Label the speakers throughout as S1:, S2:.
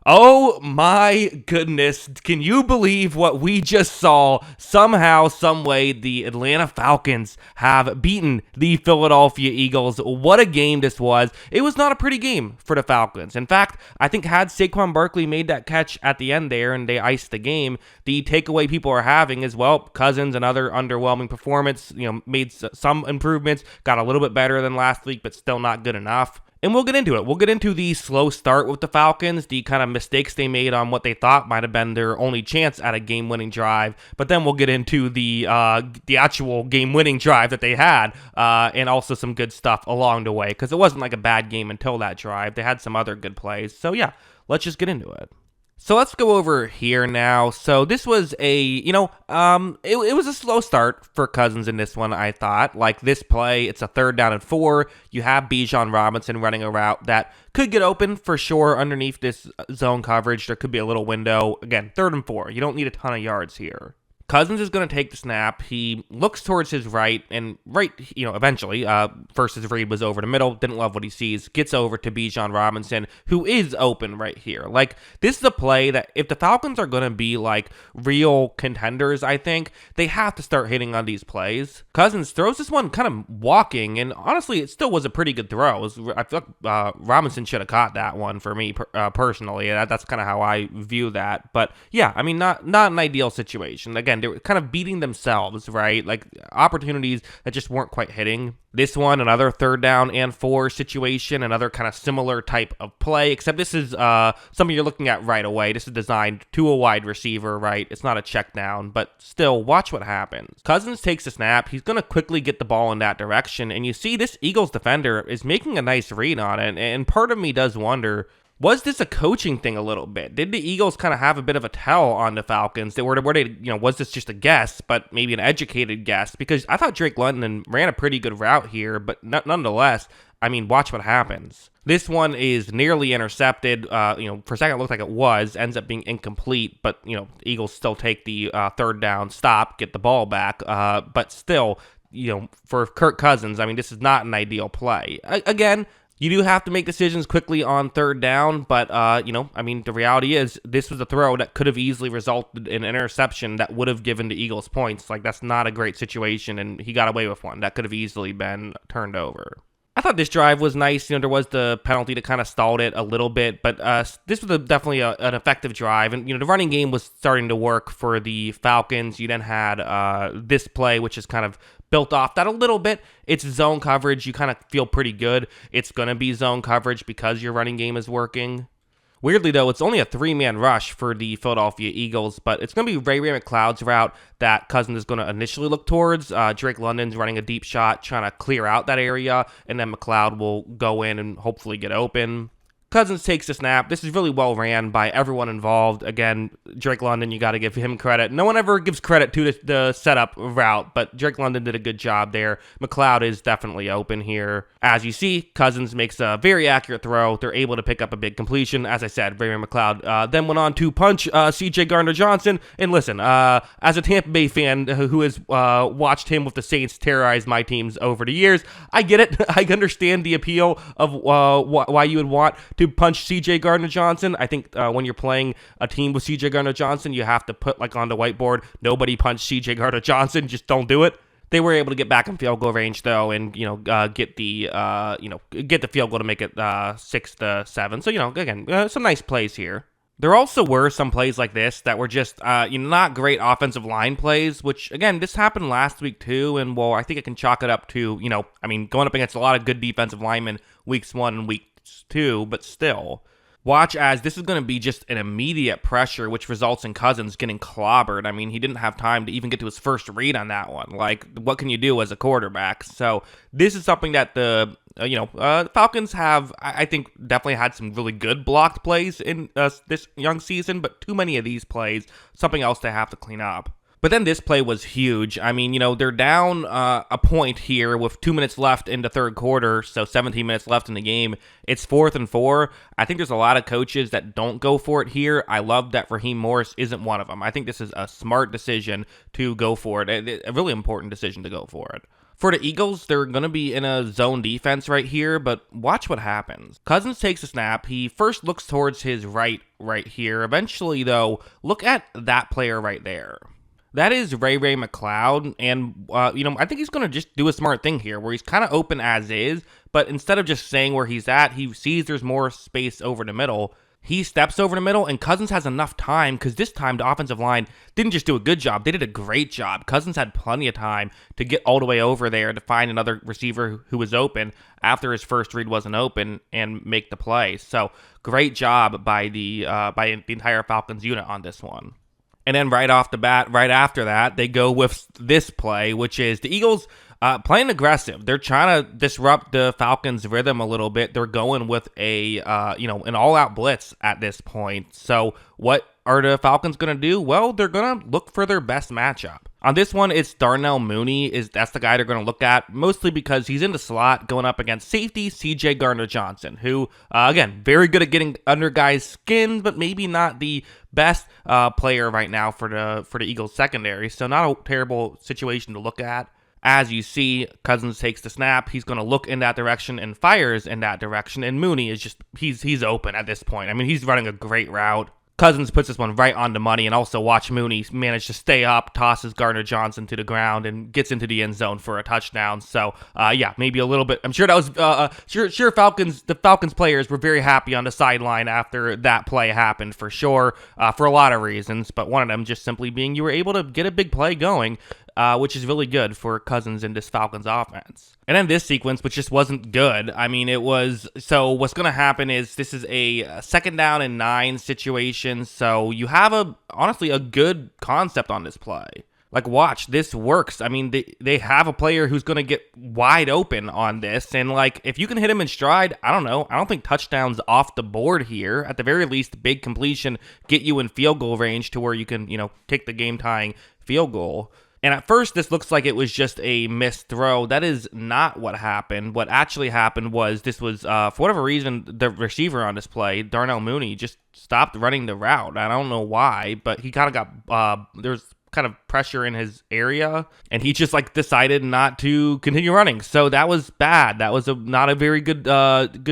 S1: Oh my goodness. Can you believe what we just saw? Somehow, someway, the Atlanta Falcons have beaten the Philadelphia Eagles. What a game this was. It was not a pretty game for the Falcons. In fact, I think had Saquon Barkley made that catch at the end there and they iced the game, the takeaway people are having is, well, Cousins, another underwhelming performance, made some improvements, got a little bit better than last week, but still not good enough. And we'll get into it. We'll get into the slow start with the Falcons, the kind of mistakes they made on what they thought might have been their only chance at a game-winning drive. But then we'll get into the actual game-winning drive that they had, and also some good stuff along the way, because it wasn't like a bad game until that drive. They had some other good plays. So yeah, let's just get into it. So let's go over here now. So this was it was a slow start for Cousins in this one, I thought. Like this play, it's a 3rd down and 4. You have Bijan Robinson running a route that could get open for sure underneath this zone coverage. There could be a little window. Again, 3rd and 4. You don't need a ton of yards here. Cousins is going to take the snap. He looks towards his right, and eventually, first his read was over the middle, didn't love what he sees, gets over to Bijan Robinson, who is open right here. Like, this is a play that if the Falcons are going to be, like, real contenders, I think, they have to start hitting on these plays. Cousins throws this one kind of walking, and honestly, it still was a pretty good throw. I feel like Robinson should have caught that one for me, personally. That's kind of how I view that. But, yeah, I mean, not an ideal situation. Again, they were kind of beating themselves, right? Like opportunities that just weren't quite hitting. This one, another 3rd down and 4 situation, another kind of similar type of play, except this is something you're looking at right away. This is designed to a wide receiver, right? It's not a check down, but still, watch what happens. Cousins takes a snap. He's going to quickly get the ball in that direction, and you see this Eagles defender is making a nice read on it, and part of me does wonder, was this a coaching thing a little bit? Did the Eagles kind of have a bit of a tell on the Falcons? Was this just a guess, but maybe an educated guess? Because I thought Drake London ran a pretty good route here, but nonetheless, I mean, watch what happens. This one is nearly intercepted. For a second it looked like it was, ends up being incomplete, but, Eagles still take the 3rd down stop, get the ball back, but still, for Kirk Cousins, I mean, this is not an ideal play. Again, you do have to make decisions quickly on 3rd down, but, the reality is this was a throw that could have easily resulted in an interception that would have given the Eagles points. Like, that's not a great situation, and he got away with one. That could have easily been turned over. I thought this drive was nice. There was the penalty that kind of stalled it a little bit, but this was definitely an effective drive. And, the running game was starting to work for the Falcons. You then had this play, which is kind of built off that a little bit. It's zone coverage. You kind of feel pretty good. It's going to be zone coverage because your running game is working. Weirdly, though, it's only a 3-man rush for the Philadelphia Eagles, but it's going to be Ray McCloud's route that Cousins is going to initially look towards. Drake London's running a deep shot, trying to clear out that area, and then McCloud will go in and hopefully get open. Cousins takes the snap. This is really well ran by everyone involved. Again, Drake London, you got to give him credit. No one ever gives credit to the setup route, but Drake London did a good job there. McCloud is definitely open here. As you see, Cousins makes a very accurate throw. They're able to pick up a big completion. As I said, Ray McCloud then went on to punch CJ Gardner-Johnson. And listen, as a Tampa Bay fan who has watched him with the Saints terrorize my teams over the years, I get it. I understand the appeal of why you would want to punch CJ Gardner-Johnson. I think when you're playing a team with CJ Gardner-Johnson, you have to put on the whiteboard, nobody punched CJ Gardner-Johnson, just don't do it. They were able to get back in field goal range though, and get the field goal to make it 6-7. So again, some nice plays here. There also were some plays like this that were just not great offensive line plays, which, again, this happened last week too, and, well, I think I can chalk it up to, going up against a lot of good defensive linemen weeks 1 and week 2, but still. Watch as this is going to be just an immediate pressure, which results in Cousins getting clobbered. I mean, he didn't have time to even get to his first read on that one. Like, what can you do as a quarterback? So this is something that the Falcons have, I think, definitely had some really good blocked plays in this young season, but too many of these plays, something else they have to clean up. But then this play was huge. I mean, they're down a point here with 2 minutes left in the third quarter, so 17 minutes left in the game. It's 4th and 4. I think there's a lot of coaches that don't go for it here. I love that Raheem Morris isn't one of them. I think this is a smart decision to go for it, a really important decision to go for it. For the Eagles, they're going to be in a zone defense right here, but watch what happens. Cousins takes a snap. He first looks towards his right here. Eventually, though, look at that player right there. That is Ray McLeod, and, I think he's going to just do a smart thing here, where he's kind of open as is, but instead of just saying where he's at, he sees there's more space over the middle. He steps over the middle, and Cousins has enough time, because this time the offensive line didn't just do a good job, they did a great job. Cousins had plenty of time to get all the way over there to find another receiver who was open after his first read wasn't open and make the play. So, great job by the entire Falcons unit on this one. And then right off the bat, right after that, they go with this play, which is the Eagles playing aggressive. They're trying to disrupt the Falcons' rhythm a little bit. They're going with an all-out blitz at this point. So what are the Falcons going to do? Well, they're going to look for their best matchup. On this one, it's Darnell Mooney. That's the guy they're going to look at, mostly because he's in the slot going up against safety CJ Gardner-Johnson, who, again, very good at getting under guys' skins, but maybe not the best player right now for the Eagles secondary. So not a terrible situation to look at. As you see, Cousins takes the snap. He's going to look in that direction and fires in that direction. And Mooney is just, he's open at this point. I mean, he's running a great route. Cousins puts this one right on the money, and also watch Mooney manage to stay up, tosses Gardner-Johnson to the ground, and gets into the end zone for a touchdown. So, maybe a little bit. I'm sure that was the Falcons players were very happy on the sideline after that play happened for sure, for a lot of reasons. But one of them just simply being you were able to get a big play going, which is really good for Cousins in this Falcons offense. And then this sequence, which just wasn't good. I mean, so what's going to happen is this is a 2nd down and 9 situation. So you have honestly a good concept on this play. Like, watch, this works. I mean, they have a player who's going to get wide open on this. And, like, if you can hit him in stride, I don't know. I don't think touchdowns off the board here. At the very least, big completion, get you in field goal range to where you can, take the game-tying field goal. And at first, this looks like it was just a missed throw. That is not what happened. What actually happened was for whatever reason, the receiver on this play, Darnell Mooney, just stopped running the route. I don't know why, but he kind of got, there's kind of pressure in his area, and he just decided not to continue running. So that was bad. That was not a very good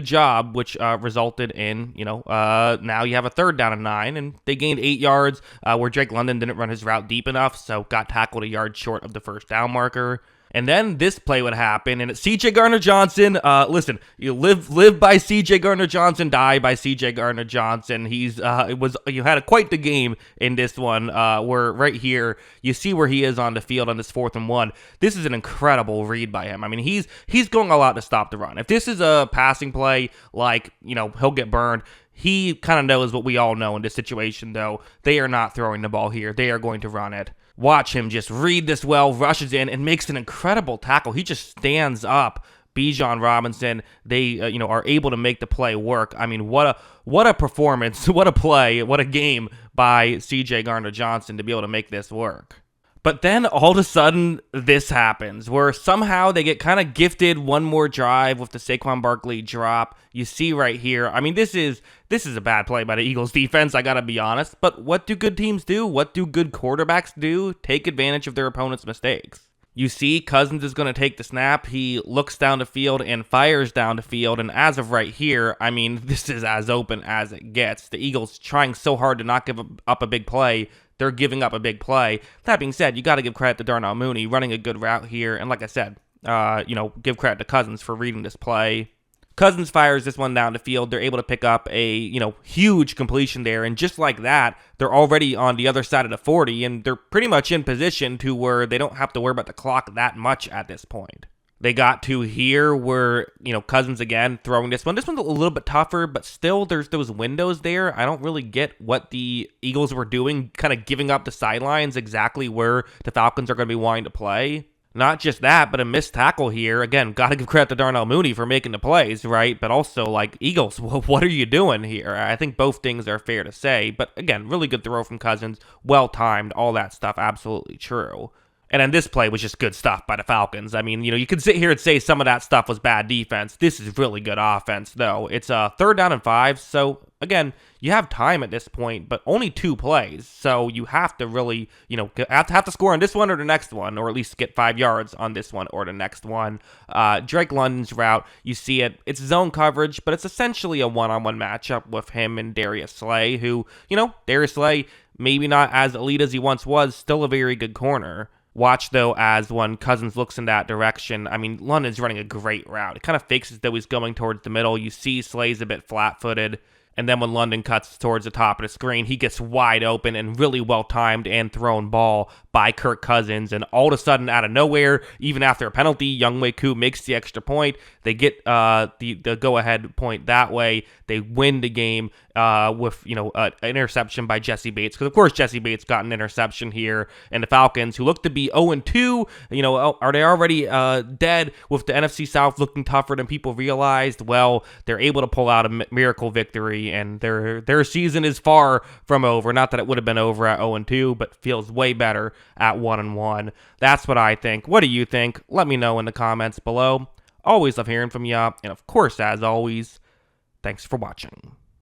S1: job, which resulted in now you have a 3rd down and 9, and they gained 8 yards where Drake London didn't run his route deep enough, so got tackled a yard short of the 1st down marker. And then this play would happen, and it's CJ Gardner-Johnson. Listen, you live by CJ Gardner-Johnson, die by CJ Gardner-Johnson. You had quite the game in this one, where right here you see where he is on the field on this 4th and 1. This is an incredible read by him. I mean, he's going all out to stop the run. If this is a passing play, he'll get burned. He kind of knows what we all know in this situation, though. They are not throwing the ball here. They are going to run it. Watch him just read this well, rushes in, and makes an incredible tackle. He just stands up. Bijan Robinson, they are able to make the play work. I mean, what a performance, what a play, what a game by CJ Gardner-Johnson to be able to make this work. But then all of a sudden, this happens, where somehow they get kind of gifted one more drive with the Saquon Barkley drop. You see right here, I mean, this is a bad play by the Eagles defense, I gotta be honest. But what do good teams do? What do good quarterbacks do? Take advantage of their opponent's mistakes. You see Cousins is going to take the snap. He looks down the field and fires down the field. And as of right here, I mean, this is as open as it gets. The Eagles trying so hard to not give up a big play. They're giving up a big play. That being said, you got to give credit to Darnell Mooney running a good route here. And like I said, give credit to Cousins for reading this play. Cousins fires this one down the field. They're able to pick up a, huge completion there. And just like that, they're already on the other side of the 40, and they're pretty much in position to where they don't have to worry about the clock that much at this point. They got to here where, Cousins again throwing this one. This one's a little bit tougher, but still there's those windows there. I don't really get what the Eagles were doing, kind of giving up the sidelines exactly where the Falcons are going to be wanting to play. Not just that, but a missed tackle here. Again, got to give credit to Darnell Mooney for making the plays, right? But also, Eagles, what are you doing here? I think both things are fair to say. But again, really good throw from Cousins. Well-timed, all that stuff, absolutely true. And then this play was just good stuff by the Falcons. I mean, you could sit here and say some of that stuff was bad defense. This is really good offense, though. It's a 3rd down and 5. So, again, you have time at this point, but only 2 plays. So you have to really, have to score on this one or the next one, or at least get 5 yards on this one or the next one. Drake London's route, you see it. It's zone coverage, but it's essentially a one-on-one matchup with him and Darius Slay, who, Darius Slay, maybe not as elite as he once was, still a very good corner. Watch, though, as when Cousins looks in that direction, I mean, London's running a great route. It kind of fakes as though he's going towards the middle. You see Slay's a bit flat-footed. And then when London cuts towards the top of the screen, he gets wide open and really well-timed and thrown ball by Kirk Cousins. And all of a sudden, out of nowhere, even after a penalty, Younghoe Koo makes the extra point. They get the go-ahead point that way. They win the game with an interception by Jesse Bates. Because, of course, Jesse Bates got an interception here. And the Falcons, who look to be 0-2, are they already dead with the NFC South looking tougher than people realized? Well, they're able to pull out a miracle victory. And their season is far from over. Not that it would have been over at 0-2, but feels way better at 1-1. That's what I think. What do you think? Let me know in the comments below. Always love hearing from you. And of course, as always, thanks for watching.